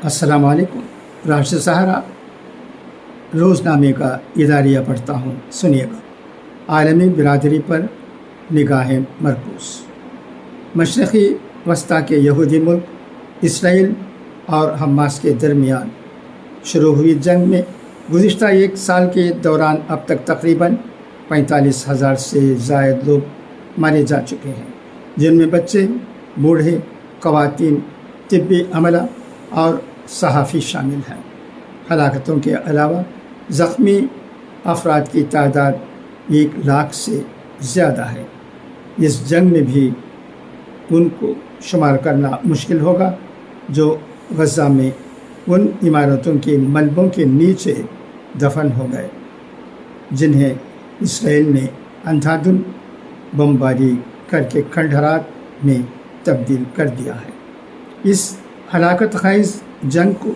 السلام علیکم۔ راشد سہارا روزنامے کا اداریہ پڑھتا ہوں، سنیے گا۔ عالمی برادری پر نگاہیں مرکوز۔ مشرقی وسطیٰ کے یہودی ملک اسرائیل اور حماس کے درمیان شروع ہوئی جنگ میں گزشتہ ایک سال کے دوران اب تک تقریباً 45,000 سے زائد لوگ مارے جا چکے ہیں، جن میں بچے، بوڑھے، خواتین، طبی عملہ اور صحافی شامل ہیں۔ ہلاکتوں کے علاوہ زخمی افراد کی تعداد 1,00,000 سے زیادہ ہے۔ اس جنگ میں بھی ان کو شمار کرنا مشکل ہوگا جو غزہ میں ان عمارتوں کے ملبوں کے نیچے دفن ہو گئے جنہیں اسرائیل نے اندھا دھند بمباری کر کے کھنڈرات میں تبدیل کر دیا ہے۔ اس ہلاکت خیز جنگ کو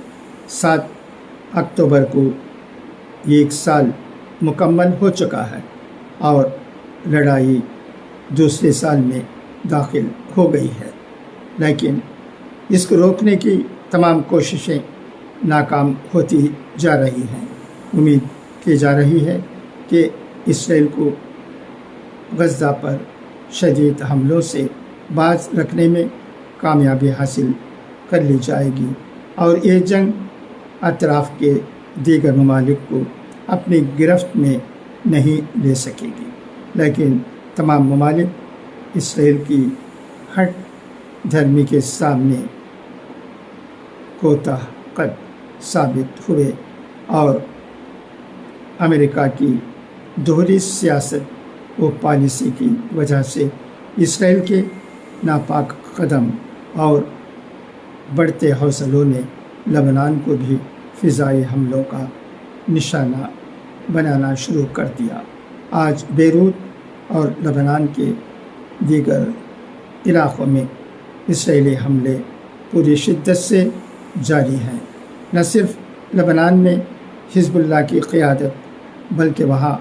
7 اکتوبر کو 1 سال مکمل ہو چکا ہے اور لڑائی دوسرے سال میں داخل ہو گئی ہے، لیکن اس کو روکنے کی تمام کوششیں ناکام ہوتی جا رہی ہیں۔ امید کی جا رہی ہے کہ اسرائیل کو غزہ پر شدید حملوں سے باز رکھنے میں کامیابی حاصل کر لی جائے گی اور یہ جنگ اطراف کے دیگر ممالک کو اپنی گرفت میں نہیں لے سکے گی، لیکن تمام ممالک اسرائیل کی ہٹ دھرمی کے سامنے کوتاہ قد ثابت ہوئے اور امریکہ کی دوہری سیاست و پالیسی کی وجہ سے اسرائیل کے ناپاک قدم اور بڑھتے حوصلوں نے لبنان کو بھی فضائی حملوں کا نشانہ بنانا شروع کر دیا۔ آج بیروت اور لبنان کے دیگر علاقوں میں اسرائیلی حملے پوری شدت سے جاری ہیں۔ نہ صرف لبنان میں حزب اللہ کی قیادت بلکہ وہاں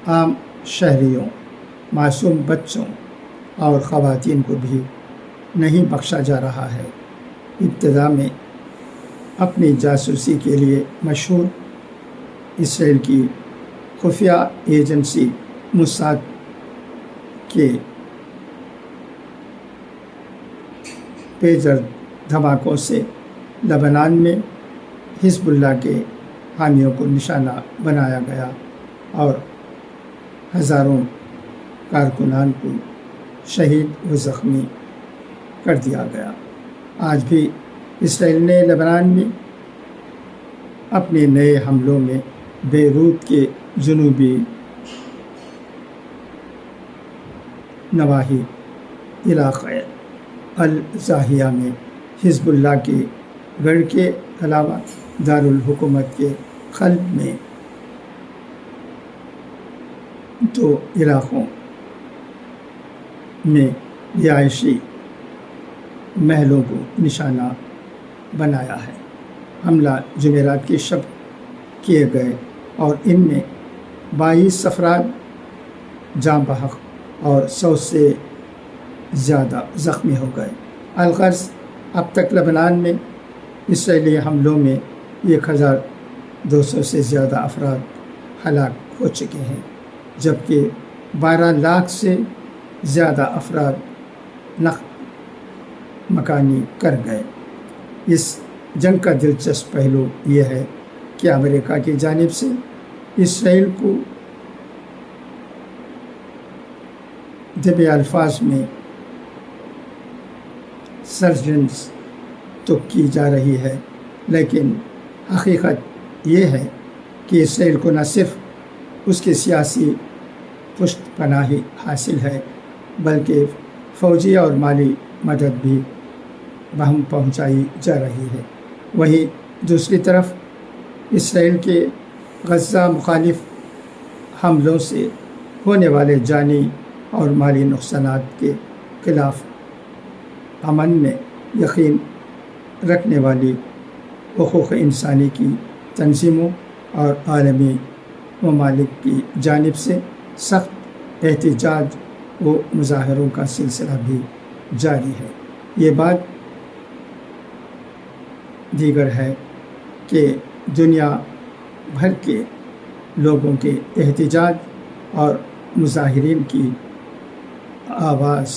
عام شہریوں، معصوم بچوں اور خواتین کو بھی نہیں بخشا جا رہا ہے۔ ابتدا میں اپنی جاسوسی کے لیے مشہور اسرائیل کی خفیہ ایجنسی موساد کے پیجر دھماکوں سے لبنان میں حزب اللہ کے حامیوں کو نشانہ بنایا گیا اور ہزاروں کارکنان کو شہید و زخمی کر دیا گیا۔ آج بھی اسرائیل نے لبنان میں اپنے نئے حملوں میں بیروت کے جنوبی نواحی علاقہ الزاہیہ میں حزب اللہ کے گڑھ کے علاوہ دارالحکومت کے قلب میں 2 علاقوں میں رہائشی محلوں کو نشانہ بنایا ہے۔ حملہ جمعرات کی شب کیے گئے اور ان میں 22 افراد جاں بحق اور 100 سے زیادہ زخمی ہو گئے۔ الغرض اب تک لبنان میں اسرائیلی حملوں میں 1,200 سے زیادہ افراد ہلاک ہو چکے ہیں، جبکہ 12 لاکھ سے زیادہ افراد نقل مکانی کر گئے۔ اس جنگ کا دلچسپ پہلو یہ ہے کہ امریکہ کی جانب سے اسرائیل کو دبے الفاظ میں سرزنش تو کی جا رہی ہے، لیکن حقیقت یہ ہے کہ اسرائیل کو نہ صرف اس کی سیاسی پشت پناہی حاصل ہے بلکہ فوجی اور مالی مدد بھی بہم پہنچائی جا رہی ہے۔ وہیں دوسری طرف اسرائیل کے غزہ مخالف حملوں سے ہونے والے جانی اور مالی نقصانات کے خلاف امن میں یقین رکھنے والی حقوق انسانی کی تنظیموں اور عالمی ممالک کی جانب سے سخت احتجاج و مظاہروں کا سلسلہ بھی جاری ہے۔ یہ بات دیگر ہے کہ دنیا بھر کے لوگوں کے احتجاج اور مظاہرین کی آواز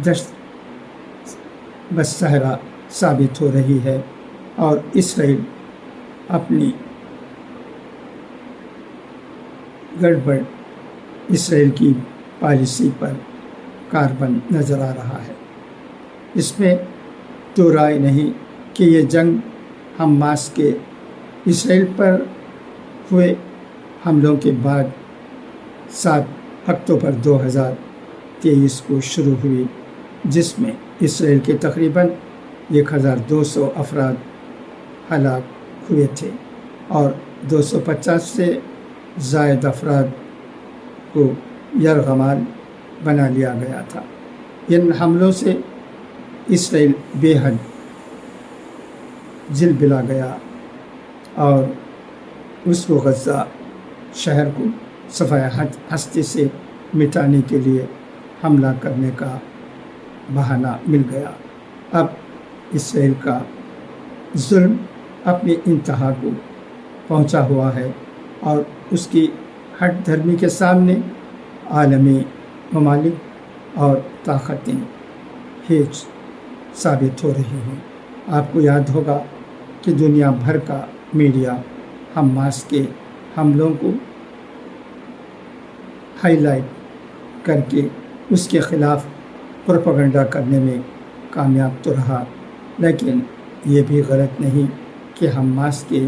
دشت بصحرا ثابت ہو رہی ہے، اور اسرائیل اپنی گڑبڑ اسرائیل کی پالیسی پر کاربند نظر آ رہا ہے۔ اس میں تو رائے نہیں کہ یہ جنگ حماس کے اسرائیل پر ہوئے حملوں کے بعد 7 اکتوبر 2023 کو شروع ہوئی، جس میں اسرائیل کے تقریباً 1200 افراد ہلاک ہوئے تھے اور 250 سے زائد افراد کو یرغمال بنا لیا گیا تھا۔ ان حملوں سے اسرائیل بے حد جلبلا گیا اور اس کو غزہ شہر کو صفحہ ہستی سے مٹانے کے لیے حملہ کرنے کا بہانہ مل گیا۔ اب اسرائیل کا ظلم اپنی انتہا کو پہنچا ہوا ہے اور اس کی ہٹ دھرمی کے سامنے عالمی ممالک اور طاقتیں ہیچ ثابت ہو رہی ہیں۔ آپ کو یاد ہوگا کہ دنیا بھر کا میڈیا حماس کے حملوں کو ہائی لائٹ کر کے اس کے خلاف پروپیگنڈا کرنے میں کامیاب تو رہا، لیکن یہ بھی غلط نہیں کہ حماس کے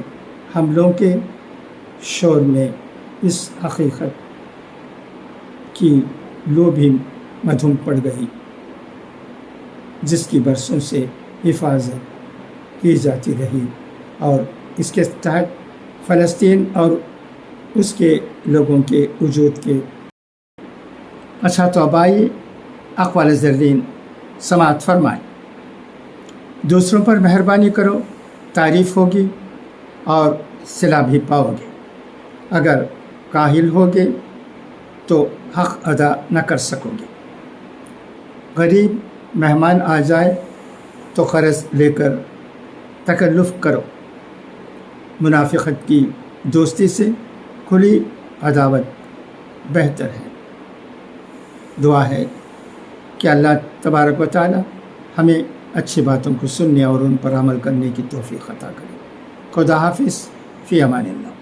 حملوں کے شور میں اس حقیقت کی لو بھی مدھم پڑ گئی جس کی برسوں سے حفاظت کی جاتی رہی، اور اس کے تحت فلسطین اور اس کے لوگوں کے وجود کے تو آبائی اقوال زرین سماعت فرمائیں۔ دوسروں پر مہربانی کرو، تعریف ہوگی اور صلہ بھی پاؤ گے۔ اگر کاہل ہوگے تو حق ادا نہ کر سکو گے۔ غریب مہمان آ جائے تو قرض لے کر تکلف کرو۔ منافقت کی دوستی سے کھلی عداوت بہتر ہے۔ دعا ہے کہ اللہ تبارک و تعالی ہمیں اچھی باتوں کو سننے اور ان پر عمل کرنے کی توفیق عطا کرے۔ خدا حافظ، فی امان اللہ۔